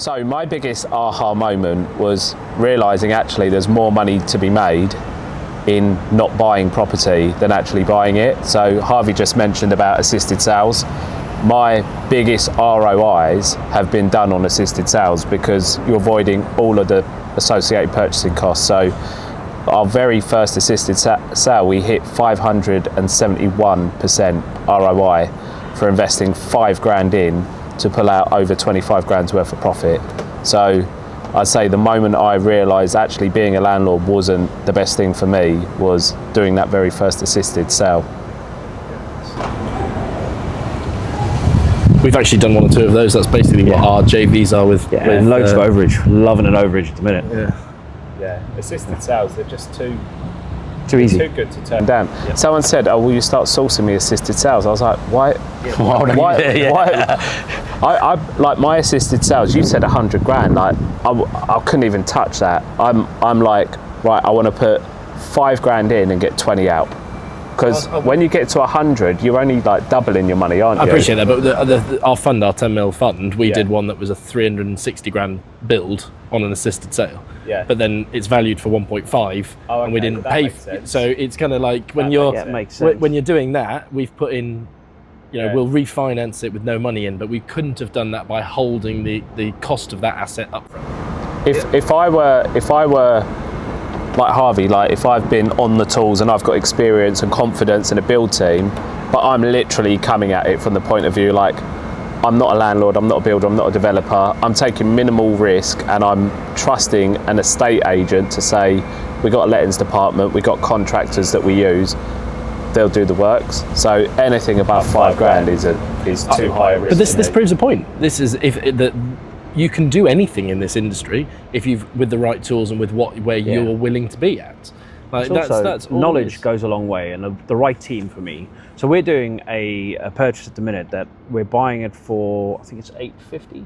So my biggest aha moment was realising actually there's more money to be made in not buying property than actually buying it. So Harvey just mentioned about assisted sales. My biggest ROIs have been done on assisted sales because you're avoiding all of the associated purchasing costs. So our very first assisted sale, we hit 571% ROI for investing £5,000 in to pull out over 25 grand's worth of profit. So I'd say the moment I realised actually being a landlord wasn't the best thing for me was doing that very first assisted sale. We've actually done one or two of those. That's basically what our JVs are with. Yeah, and loads of overage. Loving an overage at the minute. Yeah, assisted sales, they're just too easy. Too good to turn down. Yep. Someone said, "Oh, will you start sourcing me assisted sales?" I was like, "Why? Why? I like my assisted sales. You said 100 grand. Like, I couldn't even touch that. I'm like, right, I want to put £5,000 in and get 20 out. Because when you get to 100, you're only like doubling your money, aren't you? I appreciate that, but our fund, our 10 mil fund, we did one that was a 360 grand build on an assisted sale. Yeah. But then it's valued for 1.5, and we didn't pay. So it's kind of like when when you're doing that, we've put in, we'll refinance it with no money in, but we couldn't have done that by holding the cost of that asset up front. If I were like Harvey, like if I've been on the tools and I've got experience and confidence in a build team, but I'm literally coming at it from the point of view like I'm not a landlord, I'm not a builder, I'm not a developer, I'm taking minimal risk and I'm trusting an estate agent to say we got a lettings department, we got contractors that we use, they'll do the works. So anything above £5,000 is too high a risk. But this proves a point. This is you can do anything in this industry if you've with the right tools and with where you're willing to be at. Like that's knowledge goes a long way, and the right team for me. So we're doing a purchase at the minute that we're buying it for, I think it's 850.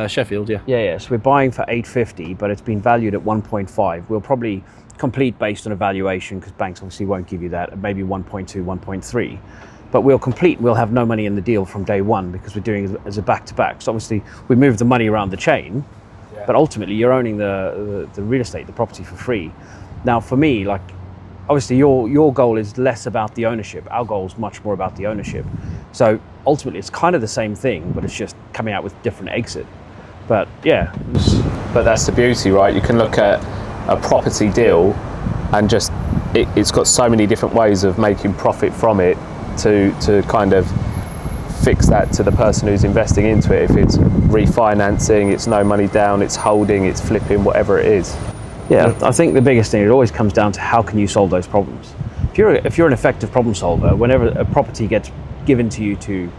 Sheffield, yeah. Yeah. So we're buying for 850, but it's been valued at 1.5. We'll probably complete based on a valuation because banks obviously won't give you that. Maybe 1.2, 1.3. But we'll complete, we'll have no money in the deal from day one because we're doing it as a back-to-back. So obviously we move the money around the chain, but ultimately you're owning the real estate, the property for free. Now for me, like obviously your goal is less about the ownership. Our goal is much more about the ownership. So ultimately it's kind of the same thing, but it's just coming out with different exit. But yeah. But that's the beauty, right? You can look at a property deal and just, it's got so many different ways of making profit from it to kind of fix that to the person who's investing into it. If it's refinancing, it's no money down, it's holding, it's flipping, whatever it is. Yeah, I think the biggest thing, it always comes down to how can you solve those problems. If you're an effective problem solver, whenever a property gets given to you to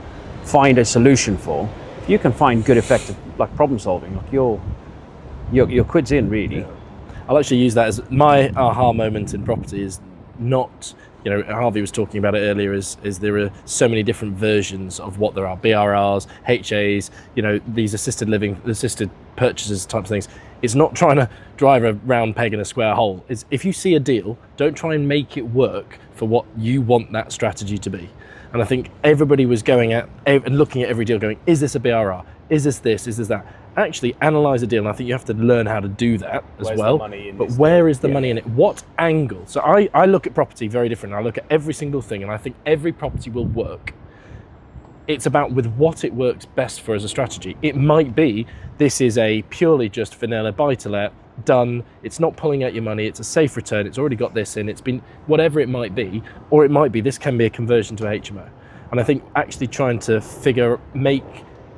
find a solution for, if you can find good effective like problem solving, like your quid's in really. Yeah. I'll actually use that as my aha moment in property is not, Harvey was talking about it earlier, is there are so many different versions of what there are, BRRs, HAs, these assisted living, assisted purchases types of things. It's not trying to drive a round peg in a square hole. It's if you see a deal, don't try and make it work for what you want that strategy to be. And I think everybody was going at and looking at every deal going, is this a BRR? Is this this? Is this that? Actually analyze a deal, and I think you have to learn how to do that as well. But where is the money in it? What angle? So I look at property very different. I look at every single thing, and I think every property will work. It's about with what it works best for as a strategy. It might be this is a purely just vanilla buy-to-let, done, it's not pulling out your money, it's a safe return, it's already got this in, it's been whatever it might be, or it might be this can be a conversion to a HMO. And I think actually trying to make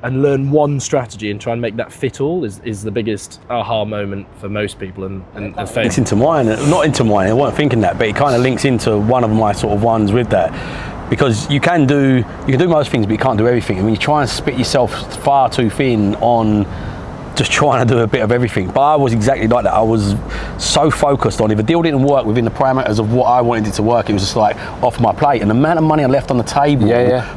and learn one strategy and try and make that fit all is the biggest aha moment for most people and fail. It's into mine, not into mine, I wasn't thinking that, but it kind of links into one of my sort of ones with that. Because you can do most things, but you can't do everything. And when you try and split yourself far too thin on just trying to do a bit of everything. But I was exactly like that. I was so focused on if a deal didn't work within the parameters of what I wanted it to work, it was just like off my plate. And the amount of money I left on the table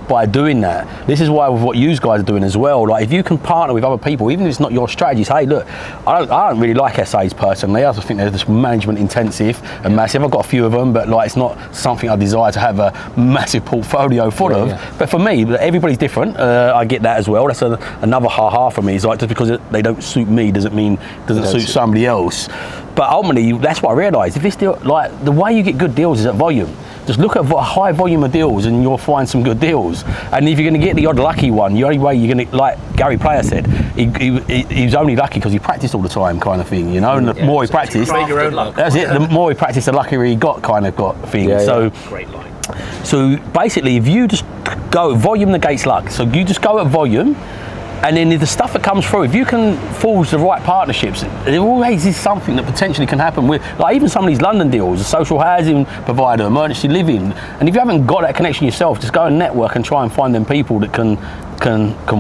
by doing that. This is why with what you guys are doing as well. Like if you can partner with other people, even if it's not your strategies, hey look, I don't really like SAs personally. I just think they're just management intensive and massive. I've got a few of them, but like it's not something I desire to have a massive portfolio full of. But for me, everybody's different. I get that as well. That's another ha-ha for me. Is like just because they don't don't suit me doesn't mean doesn't suit somebody else. But ultimately, that's what I realised. If it's still like the way you get good deals is at volume. Just look at a high volume of deals and you'll find some good deals. And if you're going to get the odd lucky one, the only way you're going to, like Gary Player said, he was only lucky because he practiced all the time, kind of thing, you know. And the more he practiced, Make your own luck. that's it. The more he practiced, the luckier he got, kind of thing. So Great line. so basically, if you just go volume negates luck. So you just go at volume, and then if the stuff that comes through, if you can forge the right partnerships, there always is something that potentially can happen with, like even some of these London deals, a social housing provider, emergency living. And if you haven't got that connection yourself, just go and network and try and find them people that can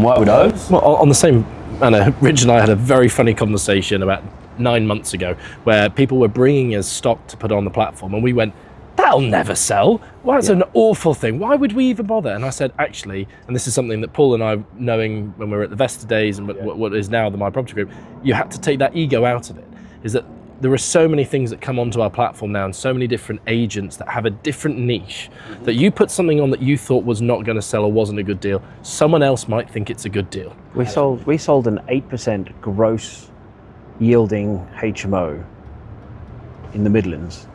work with those. Well, on the same manner, Rich and I had a very funny conversation about 9 months ago where people were bringing us stock to put on the platform, and we went, that'll never sell. Well, that's an awful thing. Why would we even bother? And I said, actually, and this is something that Paul and I, knowing when we were at the Vesta days and what is now the My Property Group, you had to take that ego out of it, is that there are so many things that come onto our platform now and so many different agents that have a different niche, that you put something on that you thought was not going to sell or wasn't a good deal, someone else might think it's a good deal. We sold an 8% gross yielding HMO in the Midlands.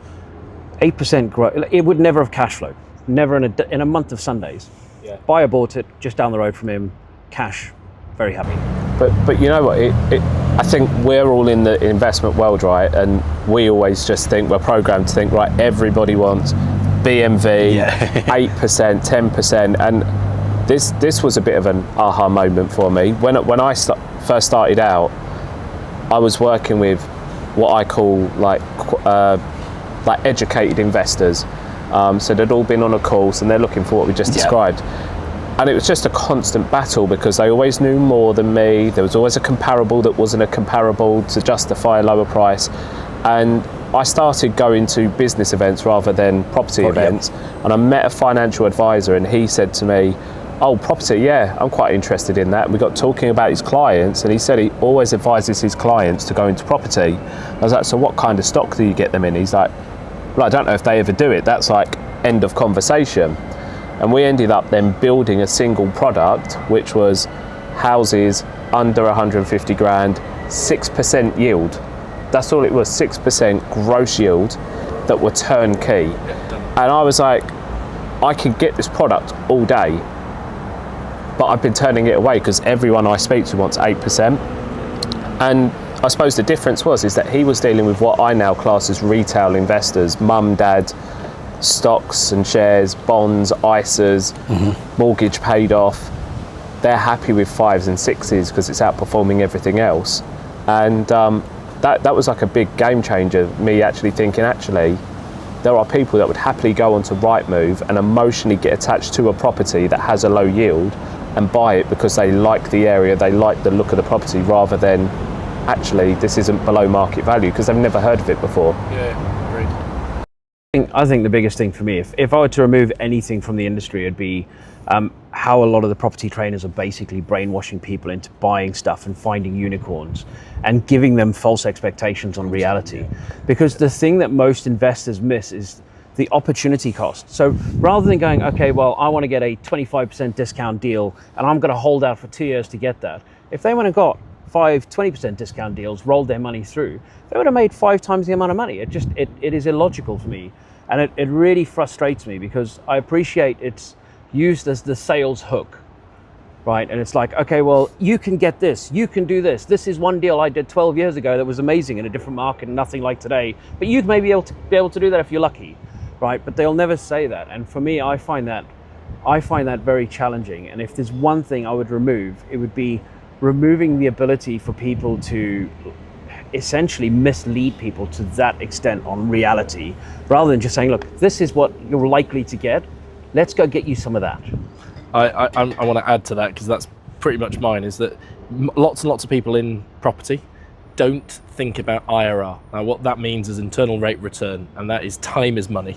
8% growth. It would never have cash flow. Never in a month of Sundays. Yeah. Buyer bought it just down the road from him. Cash. Very happy. But you know what? I think we're all in the investment world, right? And we always just think we're programmed to think, right? Everybody wants BMV, 8%, 10%, and this was a bit of an aha moment for me. When I first started out, I was working with what I call like educated investors. So they'd all been on a course and they're looking for what we just described. And it was just a constant battle because they always knew more than me. There was always a comparable that wasn't a comparable to justify a lower price. And I started going to business events rather than property events. And I met a financial advisor and he said to me, oh, property, yeah, I'm quite interested in that. And we got talking about his clients and he said he always advises his clients to go into property. I was like, so what kind of stock do you get them in? He's like, well, I don't know if they ever do it. That's like end of conversation. And we ended up then building a single product, which was houses under 150 grand, 6% yield. That's all it was, 6% gross yield that were turnkey. And I was like, I could get this product all day, but I've been turning it away because everyone I speak to wants 8%. And I suppose the difference is that he was dealing with what I now class as retail investors, mum, dad, stocks and shares, bonds, ISAs, mortgage paid off. They're happy with 5s and 6s because it's outperforming everything else. And that was like a big game changer, me actually thinking, there are people that would happily go onto Rightmove and emotionally get attached to a property that has a low yield and buy it because they like the area, they like the look of the property, rather than actually this isn't below market value because they've never heard of it before. Yeah, agreed. I think the biggest thing for me, if I were to remove anything from the industry, it'd be how a lot of the property trainers are basically brainwashing people into buying stuff and finding unicorns and giving them false expectations on reality. Because the thing that most investors miss is the opportunity cost. So rather than going, okay, well, I want to get a 25% discount deal and I'm going to hold out for 2 years to get that. If they went and got 20% discount deals, rolled their money through, they would have made 5 times the amount of money. It is illogical for me. And it really frustrates me because I appreciate it's used as the sales hook, right? And it's like, okay, well, you can get this, you can do this. This is one deal I did 12 years ago that was amazing in a different market and nothing like today. But you'd maybe be able to do that if you're lucky, right? But they'll never say that. And for me, I find that very challenging. And if there's one thing I would remove, it would be removing the ability for people to essentially mislead people to that extent on reality, rather than just saying, look, this is what you're likely to get, let's go get you some of that. I want to add to that because that's pretty much mine, is that lots and lots of people in property don't think about IRR. Now what that means is internal rate return, and that is time is money,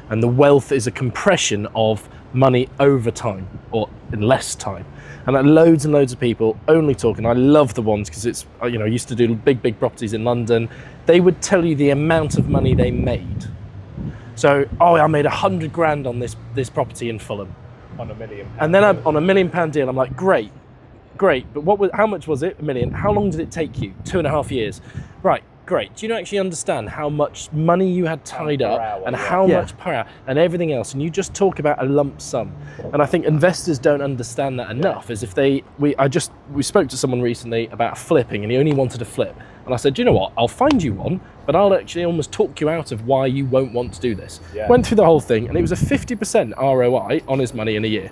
and the wealth is a compression of money over time or in less time. And that loads and loads of people only talk, and I love the ones because it's, I used to do big properties in London. They would tell you the amount of money they made. So, I made 100 grand on this property in Fulham. On £1 million. And then on £1 million deal, I'm like, great. great, but how much was it? $1 million. How long did it take you? 2.5 years. Right, great. Do you actually understand how much money you had tied up and how much per hour and everything else? And you just talk about a lump sum. And I think investors don't understand that enough. As if we spoke to someone recently about flipping, and he only wanted a flip. And I said, do you know what? I'll find you one, but I'll actually almost talk you out of why you won't want to do this. Yeah. Went through the whole thing, and it was a 50% ROI on his money in a year,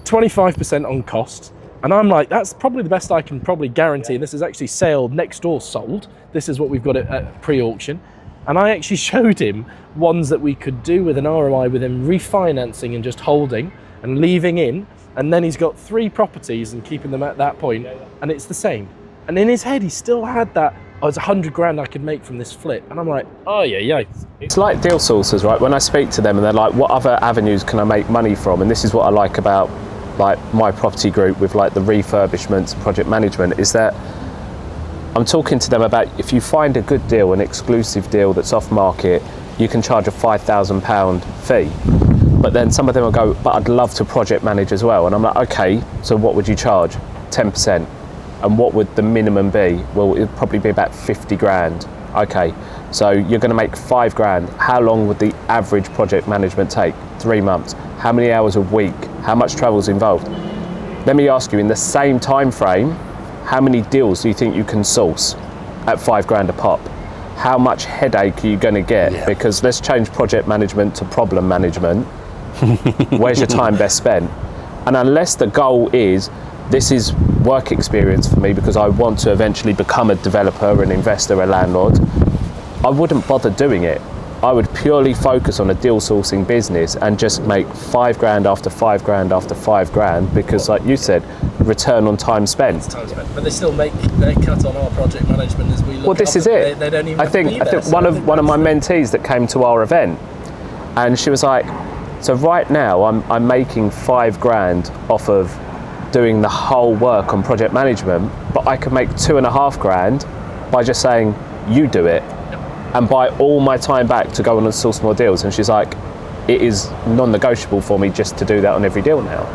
25% on cost. And I'm like, that's probably the best I can probably guarantee. And this is actually sale next door sold. This is what we've got at pre-auction. And I actually showed him ones that we could do with an ROI with him refinancing and just holding and leaving in. And then he's got 3 properties and keeping them at that point, and it's the same. And in his head, he still had that, it's 100 grand I could make from this flip. And I'm like, oh yeah. It's like deal sources, right? When I speak to them and they're like, what other avenues can I make money from? And this is what I like about like my property group with like the refurbishments, project management, is that I'm talking to them about, if you find a good deal, an exclusive deal that's off market, you can charge a £5,000 fee. But then some of them will go, but I'd love to project manage as well. And I'm like, okay, so what would you charge? 10%. And what would the minimum be? Well, it'd probably be about 50 grand. Okay, so you're going to make 5 grand. How long would the average project management take? 3 months. How many hours a week? How much travel is involved? Let me ask you, in the same time frame, how many deals do you think you can source at 5 grand a pop? How much headache are you going to get? Yeah. Because let's change project management to problem management. Where's your time best spent? And unless the goal is, this is work experience for me because I want to eventually become a developer, an investor, a landlord, I wouldn't bother doing it. I would purely focus on a deal sourcing business and just make 5 grand after 5 grand after 5 grand because, like you said, return on time spent. But they still make their cut on our project management as we look. Well, this is it. They don't even. I think one of my mentees that came to our event, and she was like, so right now I'm making 5 grand off of doing the whole work on project management, but I could make 2.5 grand by just saying, you do it, and buy all my time back to go on and source more deals. And she's like, it is non-negotiable for me just to do that on every deal now.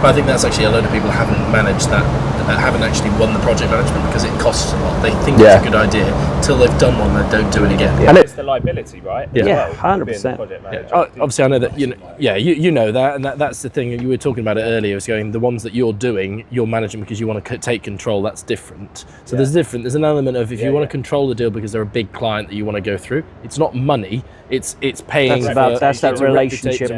But I think that's actually a load of people haven't managed that, haven't actually won the project management because it costs a lot. They think it's a good idea till they've done one, they don't do it again. Yeah. And it's the liability, right? Yeah, 100%. Obviously, I know that you know that, and that's the thing. You were talking about it earlier. Was going the ones that you're doing, you're managing because you want to take control. That's different. So there's an element of if you want to control the deal because they're a big client that you want to go through. It's not money. It's paying. That's that relationship.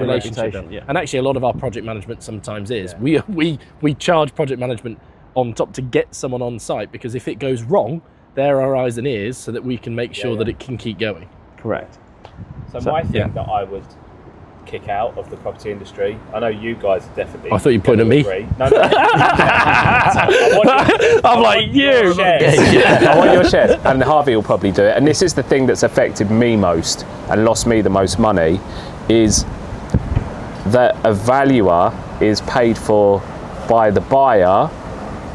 Yeah. And actually, a lot of our project management sometimes is we charge project management on top to get someone on site because if it goes wrong, they're our eyes and ears so that we can make sure that it can keep going. Correct. So my thing that I would kick out of the property industry, I know you guys are definitely. I thought you pointed at me. No. I'm like you. I want your shares, and Harvey will probably do it. And this is the thing that's affected me most and lost me the most money, is that a valuer is paid for by the buyer,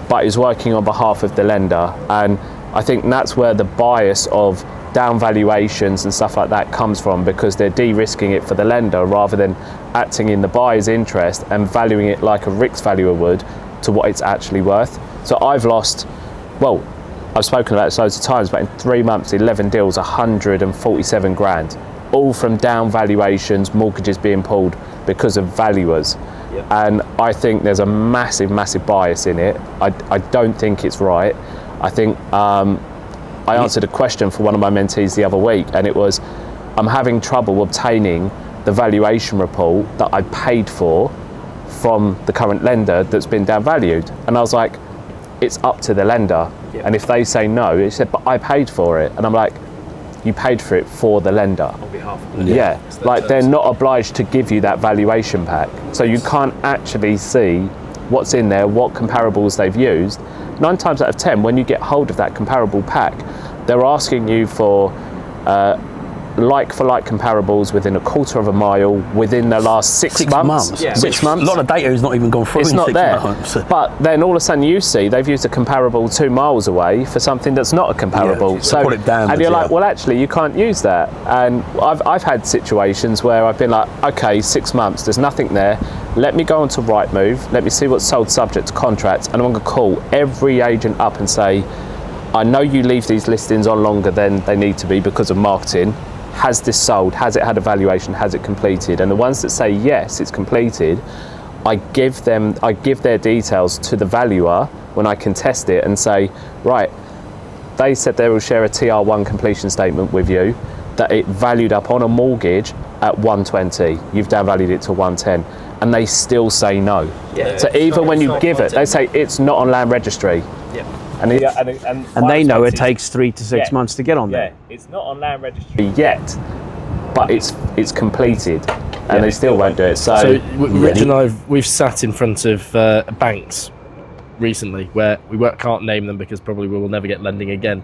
but is working on behalf of the lender. And I think that's where the bias of down valuations and stuff like that comes from, because they're de-risking it for the lender rather than acting in the buyer's interest and valuing it like a RICS valuer would to what it's actually worth. So I've spoken about this loads of times, but in 3 months, 11 deals, 147 grand, all from down valuations, mortgages being pulled because of valuers. Yep. And I think there's a massive bias in it. I don't think it's right. I think I answered a question for one of my mentees the other week, and it was, I'm having trouble obtaining the valuation report that I paid for from the current lender that's been downvalued. And I was like, it's up to the lender. Yep. And if they say no, he said, but I paid for it. And I'm like, you paid for it for the lender. On behalf of the lender. Yeah, like they're not obliged to give you that valuation pack. So you can't actually see what's in there, what comparables they've used. 9 times out of 10, when you get hold of that comparable pack, they're asking you for like-for-like comparables within a quarter of a mile within the last 6 months. Yeah. 6 months. A lot of data is not even gone through It's in not 6 there. months. But then all of a sudden you see they've used a comparable 2 miles away for something that's not a comparable. Yeah, so put it down, and you're yeah. like, well, actually, you can't use that. And I've had situations where I've been like, okay, 6 months, there's nothing there. Let me go onto Rightmove. Let me see what's sold subject to contract, and I'm going to call every agent up and say, I know you leave these listings on longer than they need to be because of marketing. Has this sold? Has it had a valuation? Has it completed? And the ones that say yes, it's completed, I give their details to the valuer when I can test it and say, right, they said they will share a TR1 completion statement with you that it valued up on a mortgage at 120. You've downvalued it to 110, and they still say no. Yeah. So even when you give it, they say it's not on land registry. Yeah. And they know it takes 3 to 6 months to get on there. It's not on land registry yet, but it's completed, and they still won't do it. So Rich and we've sat in front of banks recently where we can't name them because probably we will never get lending again.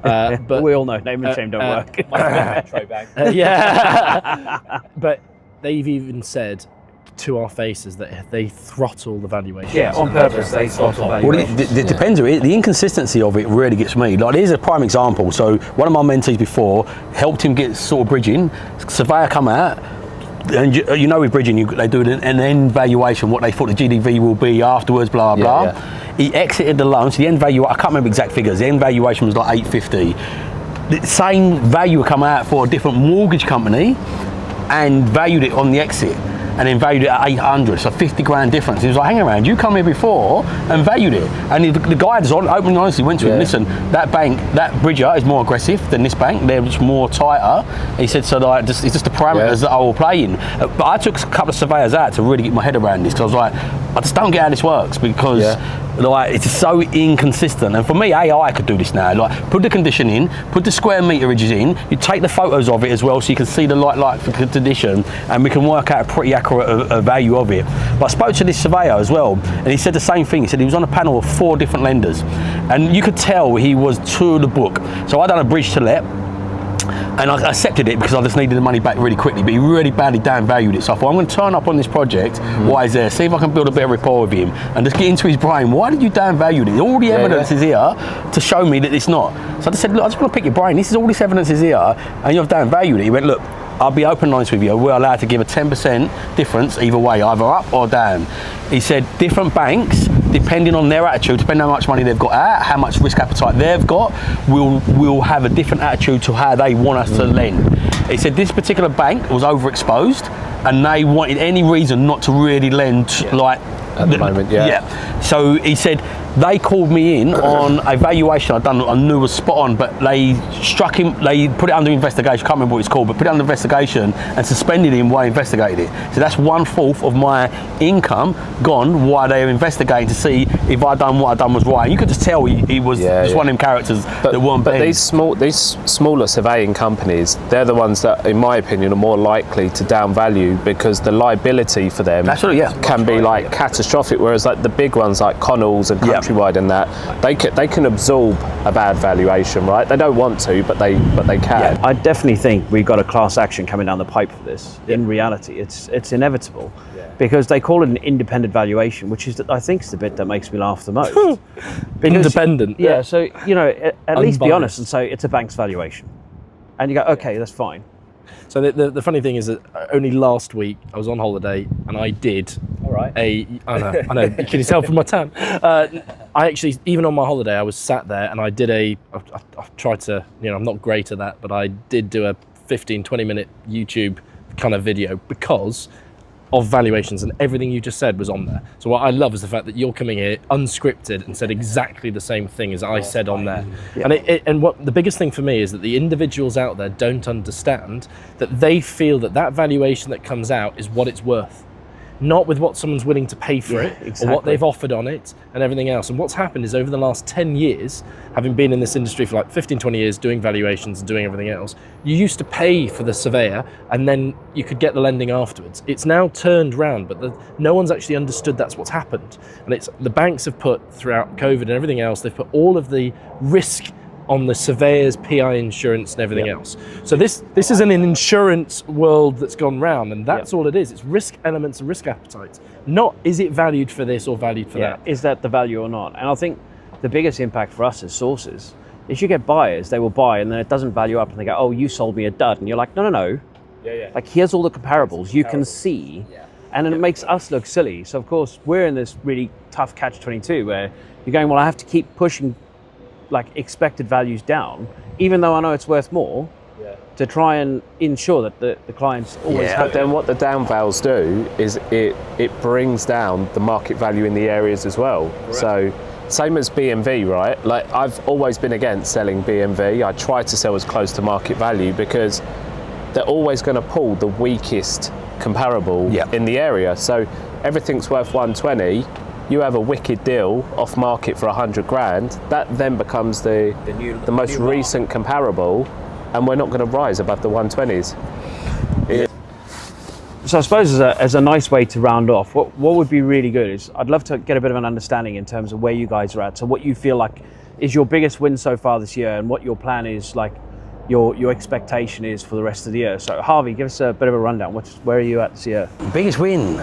But we all know name and shame don't work. Metro Bank. Yeah. But they've even said to our faces that they throttle the valuation. Yeah, on purpose they throttle Well, valuations. it depends. The inconsistency of it really gets me. Like, here's a prime example. So one of my mentees before helped him get sort of bridging. Surveyor come out, and you know with bridging, they do an end valuation, what they thought the GDV will be afterwards, blah, blah, blah. Yeah. He exited the loan, so the end value, I can't remember exact figures, the end valuation was like 850. The same value would come out for a different mortgage company and valued it on the exit, and then valued it at 800, so 50 grand difference. He was like, hang around, you come here before and valued it. And the guy just openly honestly went to him, listen, that bank, that bridger is more aggressive than this bank, they're just more tighter. He said, so like, it's just the parameters that I will play in. But I took a couple of surveyors out to really get my head around this, because I was like, I just don't get how this works, because like, it's so inconsistent. And for me, AI could do this now. Like, put the condition in, put the square meterages in, you take the photos of it as well so you can see the like condition, and we can work out a pretty accurate value of it. But I spoke to this surveyor as well, and he said the same thing. He said he was on a panel of 4 different lenders, and you could tell he was to the book. So I done a bridge to let, and I accepted it because I just needed the money back really quickly, but he really badly downvalued it. So I thought, I'm going to turn up on this project while he's there, see if I can build a bit of rapport with him, and just get into his brain. Why did you downvalue it? All the evidence is here to show me that it's not. So I just said, look, I just want to pick your brain. All this evidence is here, and you've downvalued it. He went, look, I'll be open and honest with you, we're allowed to give a 10% difference either way, either up or down. He said different banks, depending on their attitude, depending on how much money they've got out, how much risk appetite they've got, will have a different attitude to how they want us to lend. He said this particular bank was overexposed, and they wanted any reason not to really lend like at the moment, So he said they called me in on a valuation I'd done, I knew was spot on, but they struck him, they put it under investigation, can't remember what it's called, but put it under investigation and suspended him while I investigated it. So that's 1/4 of my income gone while they were investigating to see if I'd done what I'd done was right. And you could just tell he was just one of them characters that weren't But big. these smaller surveying companies, they're the ones that, in my opinion, are more likely to downvalue, because the liability for them can be like catastrophic, whereas like the big ones like Connells and Countrywide and that, they can absorb a bad valuation, right? They don't want to, but they can. I definitely think we've got a class action coming down the pipe for this. In reality, it's inevitable, because they call it an independent valuation, which is, I think, is the bit that makes me laugh the most. Independent. Yeah, so, you know, at least be Unbiased. honest and say it's a bank's valuation. And you go, okay, that's fine. So the funny thing is that only last week I was on holiday and I did I know, can you tell from my tan? I actually, even on my holiday, I was sat there and I did I tried to, you know, I'm not great at that, but I did do a 15-20 minute YouTube kind of video because of valuations, and everything you just said was on there. So what I love is the fact that you're coming here unscripted and said exactly the same thing as I said on there. And what the biggest thing for me is that the individuals out there don't understand that they feel that that valuation that comes out is what it's worth, not with what someone's willing to pay for it or what they've offered on it and everything else. And what's happened is over the last 10 years, having been in this industry for like 15-20 years, doing valuations and doing everything else, you used to pay for the surveyor and then you could get the lending afterwards. It's now turned round, but no one's actually understood that's what's happened. And it's the banks have put, throughout COVID and everything else, they've put all of the risk on the surveyors, PI insurance and everything else. So this is an insurance world that's gone round, and that's all it is. It's risk elements and risk appetite. Not is it valued for this or valued for that. Is that the value or not? And I think the biggest impact for us as sources is you get buyers, they will buy and then it doesn't value up and they go, oh, you sold me a dud. And you're like, no. Like, here's all the comparables you can see. And then it makes us look silly. So of course we're in this really tough catch-22 where you're going, well, I have to keep pushing like expected values down, even though I know it's worth more, to try and ensure that the clients always have. But then what the down vals do is it brings down the market value in the areas as well. Correct. So same as BMV, right? Like, I've always been against selling BMV. I try to sell as close to market value because they're always going to pull the weakest comparable in the area. So everything's worth 120. You have a wicked deal off market for 100 grand. That then becomes the most recent comparable, and we're not going to rise above the 120s. So I suppose as a nice way to round off, what would be really good is I'd love to get a bit of an understanding in terms of where you guys are at. So what you feel like is your biggest win so far this year, and what your plan is, like your expectation is for the rest of the year. So Harvey, give us a bit of a rundown. Where are you at this year? Biggest win?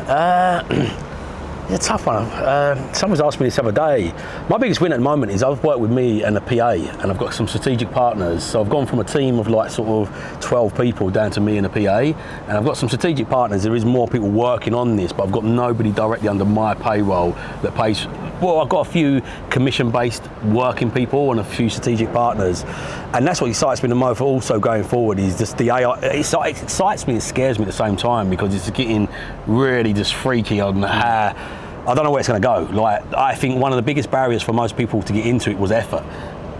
It's a tough one. Someone's asked me this the other day. My biggest win at the moment is I've worked with me and a PA, and I've got some strategic partners. So I've gone from a team of like sort of 12 people down to me and a PA, and I've got some strategic partners. There is more people working on this, but I've got nobody directly under my payroll that pays. Well, I've got a few commission-based working people and a few strategic partners, and that's what excites me the most. Also going forward is just the AI. It excites me and scares me at the same time, because it's getting really just freaky on how. I don't know where it's going to go. Like, I think one of the biggest barriers for most people to get into it was effort,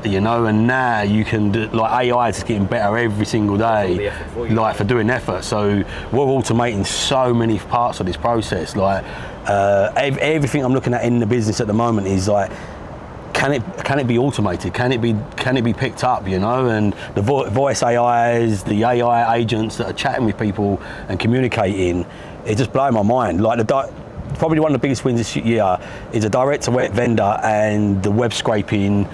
you know, and now you can do, like, AI is getting better every single day, like, for doing effort. So we're automating so many parts of this process. Like, everything I'm looking at in the business at the moment is like, can it be automated? Can it be picked up? You know, and the voice AIs, the AI agents that are chatting with people and communicating, it just blows my mind. Like, probably one of the biggest wins this year is a direct-to-web vendor and the web scraping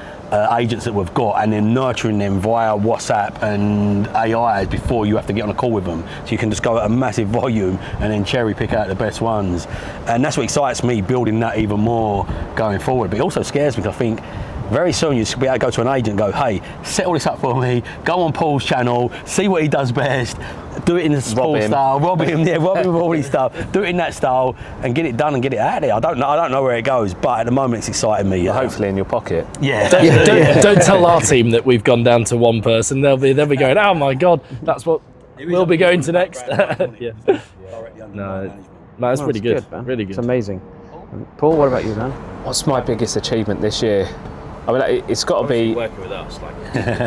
agents that we've got, and then nurturing them via WhatsApp and AI before you have to get on a call with them. So you can just go at a massive volume and then cherry pick out the best ones. And that's what excites me, building that even more going forward. But it also scares me, because I think very soon you'll be able to go to an agent and go, hey, set all this up for me, go on Paul's channel, see what he does best, do it in the Paul style, rob him with all his stuff, do it in that style and get it done and get it out there. I don't know where it goes, but at the moment it's exciting me. Well, hopefully in your pocket. Yeah. Don't tell our team that we've gone down to one person. They'll be going, oh my God, that's what we'll be going to next. No, it's really good. Man. Really good. It's amazing. Paul, what about you, man? What's my biggest achievement this year? I mean, it's got to be working with us.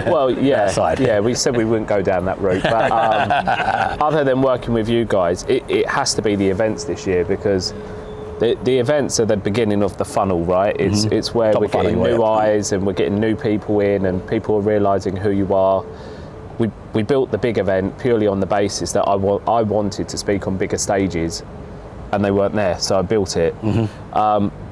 Well, yeah, we said we wouldn't go down that route, but other than working with you guys, it has to be the events this year, because the events are the beginning of the funnel, right? It's where we're getting new eyes and we're getting new people in, and people are realising who you are. We built the big event purely on the basis that I wanted to speak on bigger stages, and they weren't there, so I built it.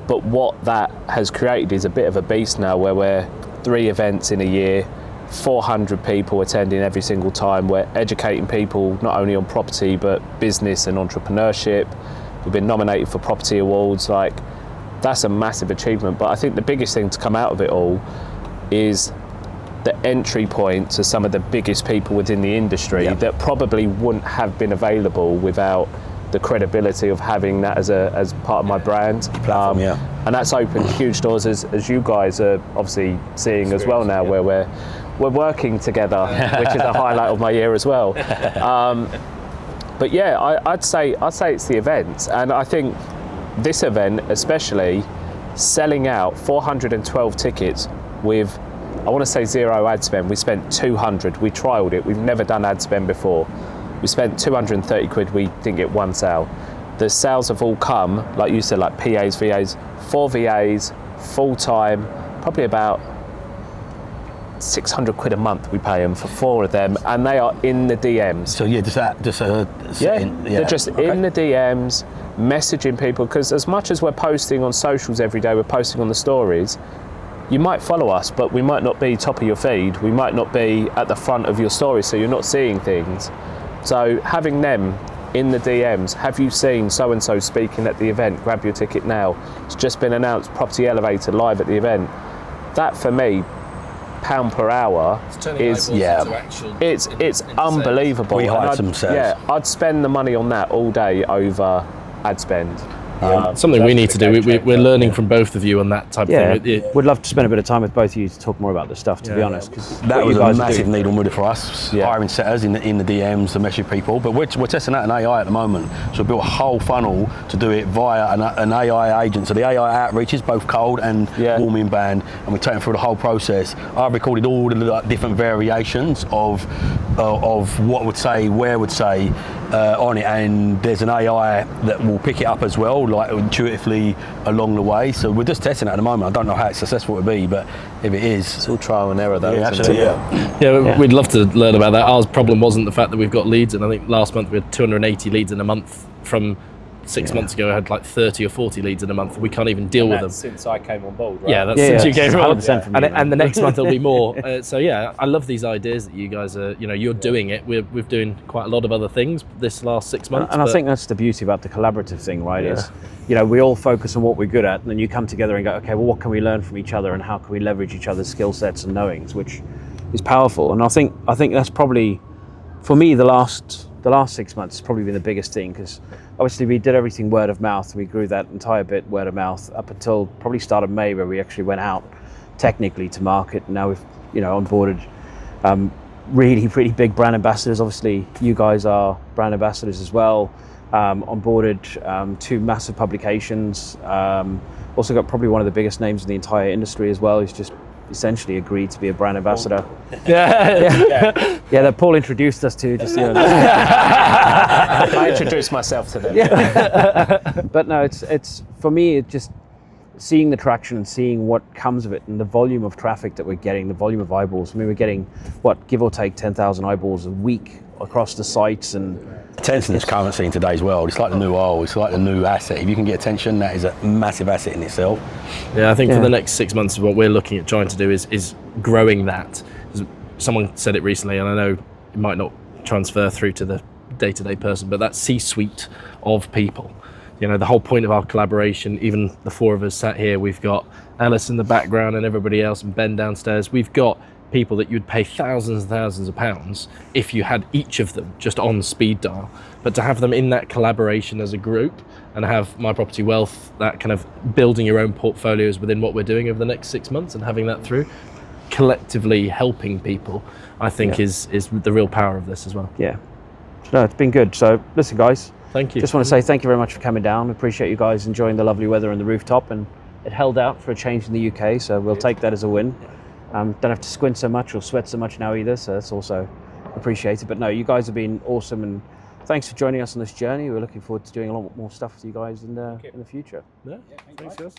But what that has created is a bit of a beast now, where we're 3 events in a year, 400 people attending every single time. We're educating people not only on property but business and entrepreneurship. We've been nominated for property awards. Like, that's a massive achievement. But I think the biggest thing to come out of it all is the entry point to some of the biggest people within the industry that probably wouldn't have been available without the credibility of having that as part of my brand. And that's opened huge doors, as you guys are obviously seeing as well now, where we're working together, which is a highlight of my year as well. But yeah, I'd say it's the events, and I think this event especially, selling out 412 tickets with, I want to say, 0 ad spend. We spent 200. We trialed it. We've never done ad spend before. We spent 230 quid, we didn't get one sale. The sales have all come, like you said, like PAs, VAs, 4 VAs, full time, probably about 600 quid a month we pay them for 4 of them, and they are in the DMs. So yeah, they're just in the DMs, messaging people, because as much as we're posting on socials every day, we're posting on the stories, you might follow us, but we might not be top of your feed. We might not be at the front of your story, so you're not seeing things. So having them in the DMs, have you seen so-and-so speaking at the event? Grab your ticket now. It's just been announced, Property Elevator live at the event. That for me, £1 per hour is it's unbelievable. We hired some sales. Yeah, I'd spend the money on that all day over ad spend. Something we need to do. We're learning from both of you on that type of thing. We'd love to spend a bit of time with both of you to talk more about this stuff, to be honest. Cause that was a massive needle mover for us, hiring setters in the DMs to message people. But we're testing out an AI at the moment. So we built a whole funnel to do it via an AI agent. So the AI outreach is both cold and warm inbound, and we're taking through the whole process. I've recorded all the different variations of what would say, where would say on it, and there's an AI that will pick it up as well, like intuitively along the way. So we're just testing it at the moment. I don't know how successful it will be, but if it is, it's all trial and error though. Yeah, absolutely. Yeah, we'd love to learn about that. Our problem wasn't the fact that we've got leads, and I think last month we had 280 leads in a month. From 6 months ago, I had like 30 or 40 leads in a month. We can't even deal with them. Since I came on board, right? Yeah, that's since you came on. And the next month there'll be more. So yeah, I love these ideas that you guys are. You're doing it. We're doing quite a lot of other things this last 6 months. And I think that's the beauty about the collaborative thing, right? Is we all focus on what we're good at, and then you come together and go, okay, well, what can we learn from each other, and how can we leverage each other's skill sets and knowings, which is powerful. And I think that's probably, for me, the last 6 months has probably been the biggest thing, because obviously we did everything word of mouth. We grew that entire bit word of mouth up until probably start of May, where we actually went out technically to market. And now we've onboarded really big brand ambassadors. Obviously you guys are brand ambassadors as well. Onboarded 2 massive publications. Also got probably one of the biggest names in the entire industry as well, who's just essentially agreed to be a brand ambassador. That Paul introduced us to. Just I introduced myself to them. But no, it's for me, it's just seeing the traction and seeing what comes of it, and the volume of traffic that we're getting, the volume of eyeballs. I mean, we're getting give or take 10,000 eyeballs a week across the sites. And attention is currency in today's world. It's like the new oil. It's like the new asset. If you can get attention, that is a massive asset in itself. Yeah, I think for the next 6 months, what we're looking at trying to do is growing that. Someone said it recently, and I know it might not transfer through to the day-to-day person, but that C-suite of people. The whole point of our collaboration, even the 4 of us sat here, we've got Alice in the background and everybody else, and Ben downstairs. We've got people that you'd pay thousands and thousands of pounds if you had each of them just on speed dial. But to have them in that collaboration as a group, and have My Property Wealth, that kind of building your own portfolios within what we're doing over the next 6 months, and having that through, collectively helping people, I think is the real power of this as well. Yeah. No, it's been good. So listen, guys. Thank you. Just want to say thank you very much for coming down. Appreciate you guys enjoying the lovely weather on the rooftop, and it held out for a change in the UK, so we'll take that as a win. Don't have to squint so much or sweat so much now either, so that's also appreciated. But no, you guys have been awesome, and thanks for joining us on this journey. We're looking forward to doing a lot more stuff with you guys in the future. Yeah, thanks guys.